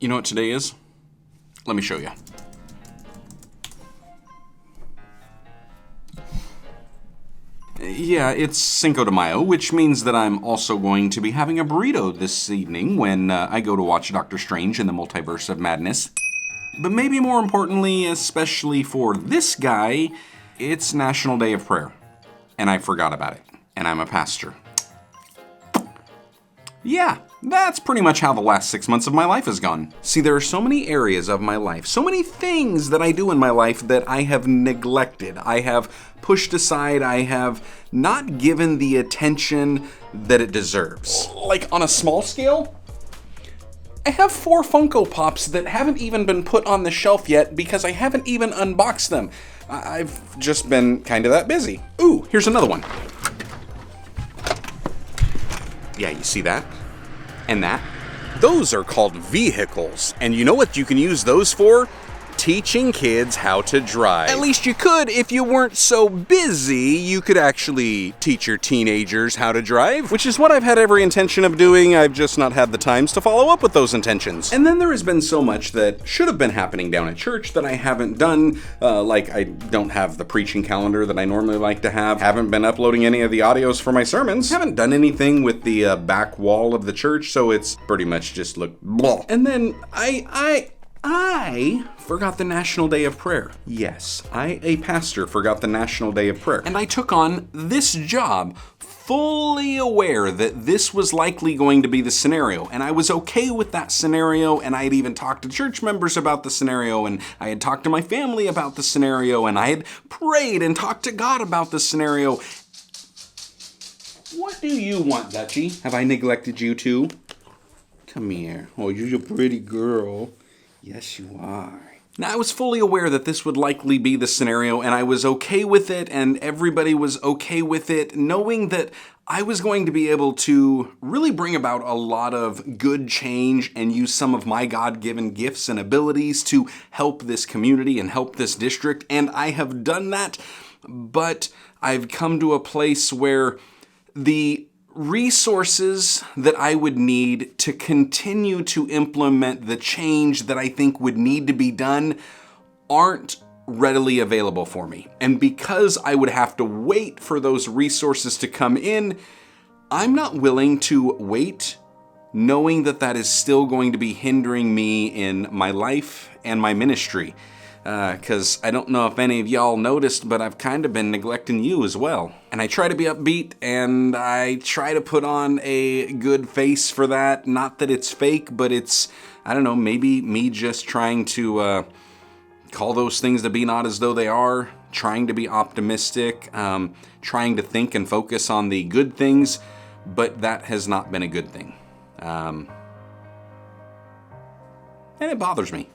You know what today is? Let me show you. Yeah, it's Cinco de Mayo, which means that I'm also going to be having a burrito this evening when I go to watch Doctor Strange in the Multiverse of Madness. But maybe more importantly, especially for this guy, it's National Day of Prayer. And I forgot about it. And I'm a pastor. Yeah, that's pretty much how the last 6 months of my life has gone. See, there are so many areas of my life, so many things that I do in my life that I have neglected. I have pushed aside. I have not given the attention that it deserves. Like on a small scale, I have 4 Funko Pops that haven't even been put on the shelf yet because I haven't even unboxed them. I've just been kind of that busy. Ooh, here's another one. Yeah, you see that? And that? Those are called vehicles. And you know what you can use those for? Teaching kids how to drive. At least you could if you weren't so busy. You could actually teach your teenagers how to drive, which is what I've had every intention of doing. I've just not had the times to follow up with those intentions. And then there has been so much that should have been happening down at church that I haven't done. Like I don't have the preaching calendar that I normally like to have. Haven't been uploading any of the audios for my sermons. Haven't done anything with the back wall of the church, so it's pretty much just looked blah. And then I forgot the National Day of Prayer. Yes, I, a pastor, forgot the National Day of Prayer. And I took on this job fully aware that this was likely going to be the scenario. And I was okay with that scenario, and I had even talked to church members about the scenario, and I had talked to my family about the scenario, and I had prayed and talked to God about the scenario. What do you want, Dutchie? Have I neglected you too? Come here. Oh, you're a pretty girl. Yes, you are. Now, I was fully aware that this would likely be the scenario, and I was okay with it, and everybody was okay with it, knowing that I was going to be able to really bring about a lot of good change and use some of my God-given gifts and abilities to help this community and help this district, and I have done that, but I've come to a place where the resources that I would need to continue to implement the change that I think would need to be done aren't readily available for me. And because I would have to wait for those resources to come in, I'm not willing to wait, knowing that that is still going to be hindering me in my life and my ministry. Because I don't know if any of y'all noticed, but I've kind of been neglecting you as well. And I try to be upbeat, and I try to put on a good face for that. Not that it's fake, but it's, I don't know, maybe me just trying to call those things to be not as though they are, trying to be optimistic, trying to think and focus on the good things, but that has not been a good thing. And it bothers me.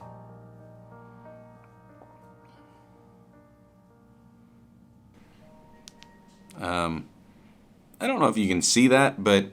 I don't know if you can see that, but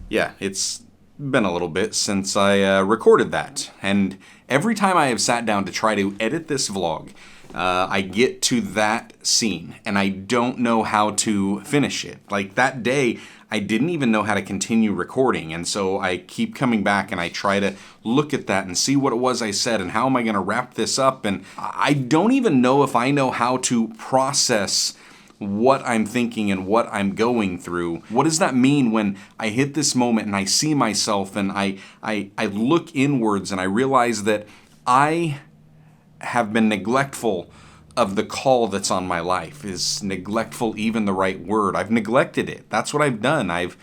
yeah, it's been a little bit since I recorded that. And every time I have sat down to try to edit this vlog, I get to that scene and I don't know how to finish it. Like that day, I didn't even know how to continue recording. And so I keep coming back and I try to look at that and see what it was I said and how am I going to wrap this up. And I don't even know if I know how to process what I'm thinking and what I'm going through. What does that mean when I hit this moment and I see myself and I look inwards and I realize that I have been neglectful of the call that's on my life? Is neglectful even the right word? I've neglected it. That's what I've done. I've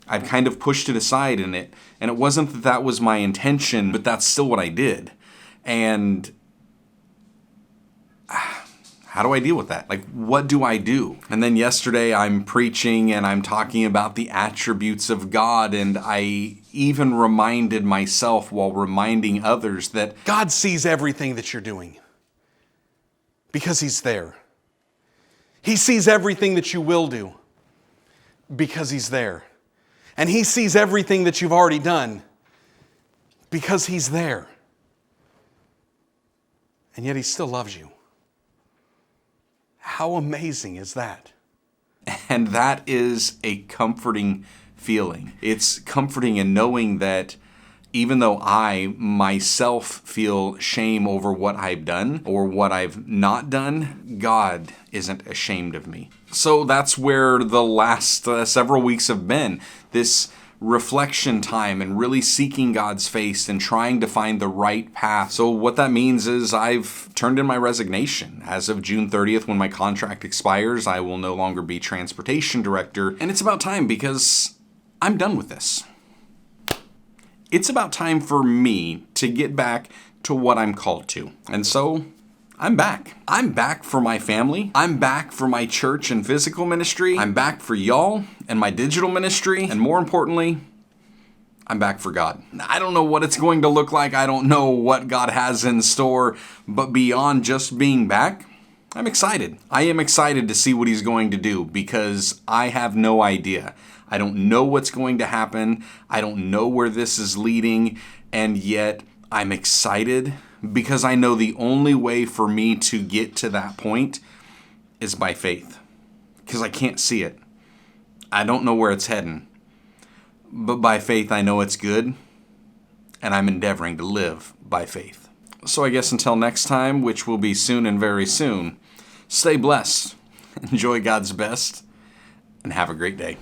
kind of pushed it aside and it wasn't that that was my intention, but that's still what I did. And how do I deal with that? Like, what do I do? And then yesterday I'm preaching and I'm talking about the attributes of God, and I even reminded myself while reminding others that God sees everything that you're doing because He's there. He sees everything that you will do because He's there. And He sees everything that you've already done because He's there. And yet He still loves you. How amazing is that? And that is a comforting feeling. It's comforting in knowing that even though I myself feel shame over what I've done or what I've not done, God isn't ashamed of me. So that's where the last several weeks have been. This reflection time and really seeking God's face and trying to find the right path. So what that means is I've turned in my resignation. As of June 30th, when my contract expires, I will no longer be transportation director. And it's about time, because I'm done with this. It's about time for me to get back to what I'm called to. And so I'm back. I'm back for my family. I'm back for my church and physical ministry. I'm back for y'all and my digital ministry. And more importantly, I'm back for God. I don't know what it's going to look like. I don't know what God has in store. But beyond just being back, I'm excited. I am excited to see what He's going to do, because I have no idea. I don't know what's going to happen. I don't know where this is leading. And yet I'm excited, because I know the only way for me to get to that point is by faith. Because I can't see it. I don't know where it's heading. But by faith, I know it's good. And I'm endeavoring to live by faith. So I guess until next time, which will be soon and very soon, stay blessed, enjoy God's best, and have a great day.